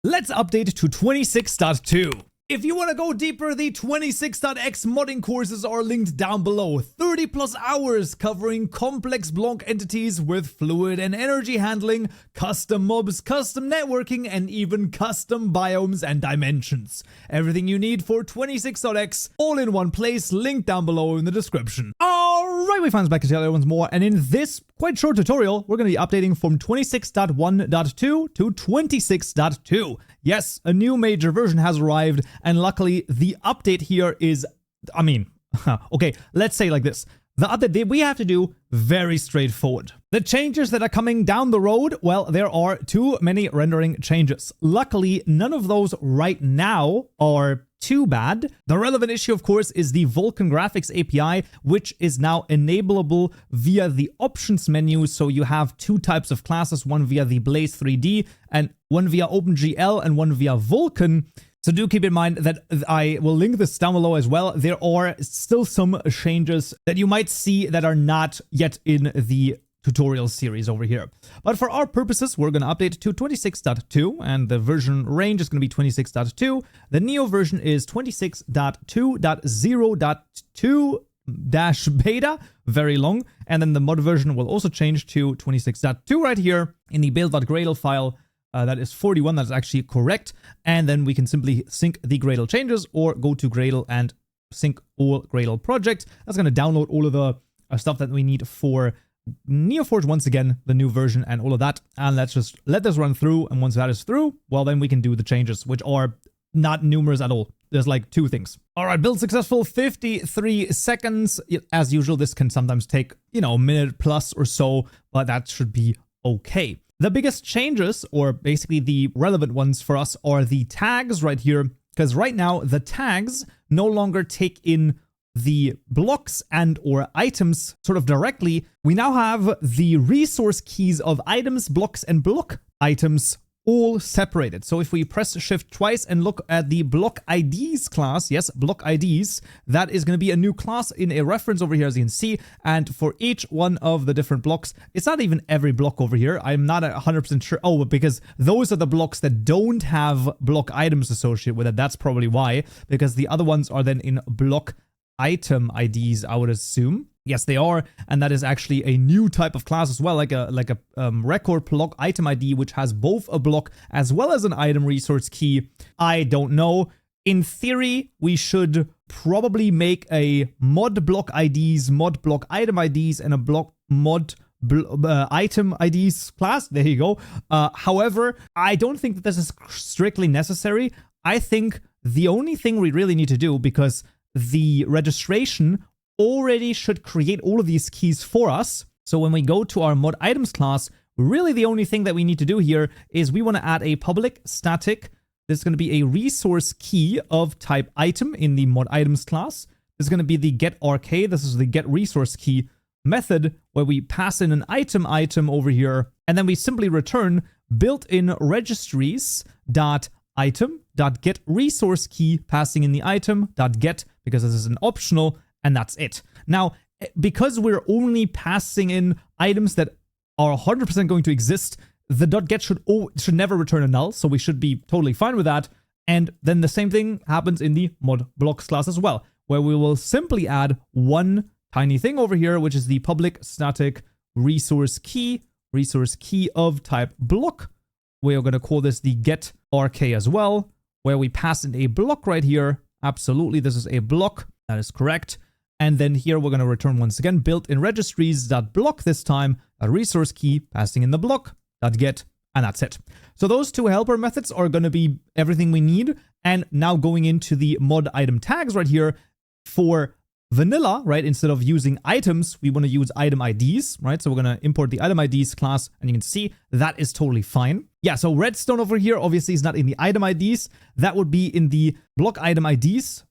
Let's update to 26.2. If you want to go deeper, the 26.x modding courses are linked down below. 30 plus hours covering complex block entities with fluid and energy handling, custom mobs, custom networking, and even custom biomes and dimensions. Everything you need for 26.x, all in one place, linked down below in the description. Alright, we found back to tell you once more, and in this quite short tutorial, we're going to be updating from 26.1.2 to 26.2. Yes, a new major version has arrived, and luckily the update here is, okay, let's say like this. The update that we have to do, very straightforward. The changes that are coming down the road, well, there are too many rendering changes. Luckily, none of those right now are too bad. The relevant issue, of course, is the Vulkan Graphics API, which is now enableable via the options menu. So you have two types of classes, one via the Blaze 3D and one via OpenGL and one via Vulkan. So do keep in mind that I will link this down below as well. There are still some changes that you might see that are not yet in the tutorial series over here. But for our purposes, we're going to update to 26.2, and the version range is going to be 26.2. The Neo version is 26.2.0.2-beta, very long. And then the mod version will also change to 26.2 right here in the build.gradle file. That is 41, that's actually correct. And then we can simply sync the Gradle changes or go to Gradle and sync all Gradle projects. That's going to download all of the stuff that we need for NeoForge, once again, the new version and all of that. And let's just let this run through. And once that is through, well, then we can do the changes, which are not numerous at all. There's like two things. All right, build successful, 53 seconds. As usual, this can sometimes take, a minute plus or so, but that should be okay. The biggest changes, or basically the relevant ones for us, are the tags right here. Because right now, the tags no longer take in the blocks and or items sort of directly. We now have the resource keys of items, blocks, and block items all separated. So if we press shift twice and look at the block IDs class, yes, block IDs, that is going to be a new class in a reference over here, as you can see. And for each one of the different blocks, it's not even every block over here. I'm not 100% sure. Oh, because those are the blocks that don't have block items associated with it. That's probably why, because the other ones are then in block item IDs, I would assume. Yes, they are, and that is actually a new type of class as well, like a record block item ID, which has both a block as well as an item resource key. I don't know. In theory, we should probably make a mod block IDs, mod block item IDs, and a block mod item IDs class. There you go. However, I don't think that this is strictly necessary. I think the only thing we really need to do, because the registration already should create all of these keys for us. So when we go to our mod items class, really the only thing that we need to do here is we want to add a public static. This is going to be a resource key of type item in the mod items class. This is going to be the get RK. This is the get resource key method where we pass in an item over here, and then we simply return built-in registries.item.get resource key, passing in the item.get, because this is an optional. And that's it. Now, because we're only passing in items that are 100% going to exist, the .get should never return a null, so we should be totally fine with that. And then the same thing happens in the mod blocks class as well, where we will simply add one tiny thing over here, which is the public static resource key of type block. We are going to call this the get RK as well, where we pass in a block right here. Absolutely, this is a block. That is correct. And then here we're going to return once again built-in registries.block this time, a resource key passing in the block.get, and that's it. So those two helper methods are going to be everything we need. And now going into the mod item tags right here for vanilla, right? Instead of using items, we want to use item IDs, right? So we're going to import the item IDs class, and you can see that is totally fine. Yeah, so redstone over here obviously is not in the item IDs. That would be in the block item IDs.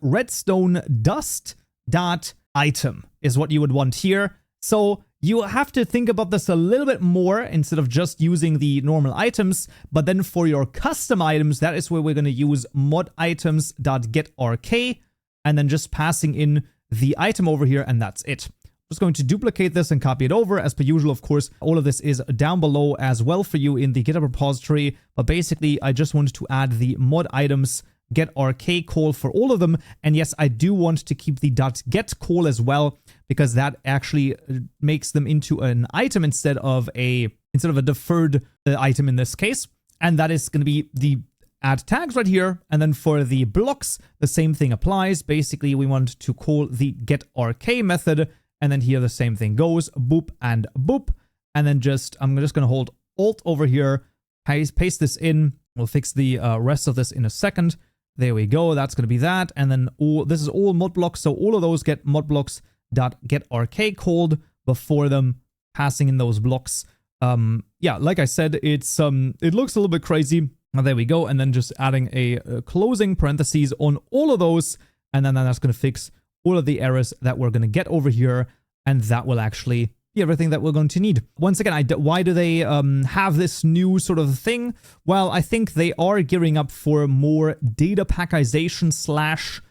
Redstone dust.item is what you would want here. So you have to think about this a little bit more instead of just using the normal items. But then for your custom items, that is where we're going to use mod items.getRK, and then just passing in the item over here, and that's it. Just going to duplicate this and copy it over. As per usual, of course, all of this is down below as well for you in the GitHub repository. But basically, I just wanted to add the mod items get RK call for all of them. And yes, I do want to keep the .get call as well, because that actually makes them into an item instead of a deferred item in this case. And that is going to be the add tags right here. And then for the blocks, the same thing applies. Basically, we want to call the get RK method. And then here the same thing goes, boop and boop. And then I'm just going to hold Alt over here, paste this in. We'll fix the rest of this in a second. There we go. That's going to be that. And then this is all mod blocks. So all of those get mod blocks .get RK called before them passing in those blocks. Yeah, like I said, it looks a little bit crazy. There we go. And then just adding a closing parentheses on all of those. And then that's going to fix all of the errors that we're going to get over here. And that will actually be everything that we're going to need. Once again, why do they have this new sort of thing? Well, I think they are gearing up for more data packization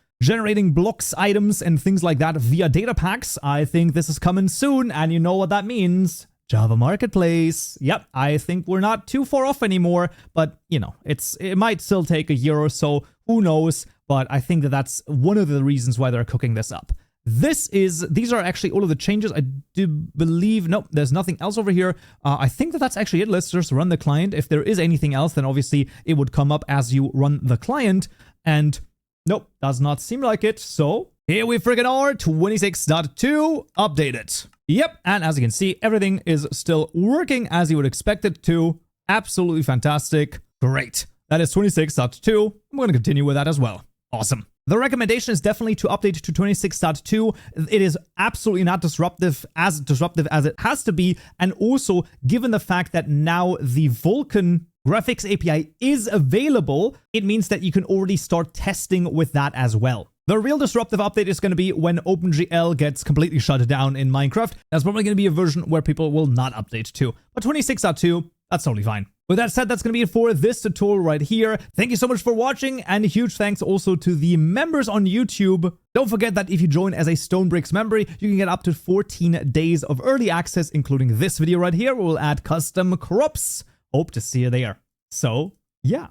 / generating blocks, items, and things like that via data packs. I think this is coming soon, and you know what that means. Java Marketplace. Yep, I think we're not too far off anymore, but you know, it might still take a year or so, who knows, but I think that's one of the reasons why they're cooking this up. These are actually all of the changes. I do believe, nope, there's nothing else over here. I think that's actually it. Let's just run the client. If there is anything else, then obviously it would come up as you run the client, and nope, does not seem like it. So here we freaking are, 26.2 updated. Yep, and as you can see, everything is still working as you would expect it to. Absolutely fantastic. Great. That is 26.2. I'm going to continue with that as well. Awesome. The recommendation is definitely to update to 26.2. It is absolutely not disruptive as it has to be. And also, given the fact that now the Vulkan graphics API is available, it means that you can already start testing with that as well. The real disruptive update is going to be when OpenGL gets completely shut down in Minecraft. That's probably going to be a version where people will not update to. But 26.2, that's totally fine. With that said, that's going to be it for this tutorial right here. Thank you so much for watching, and a huge thanks also to the members on YouTube. Don't forget that if you join as a Stonebricks member, you can get up to 14 days of early access, including this video right here, where we'll add custom crops. Hope to see you there. So, yeah.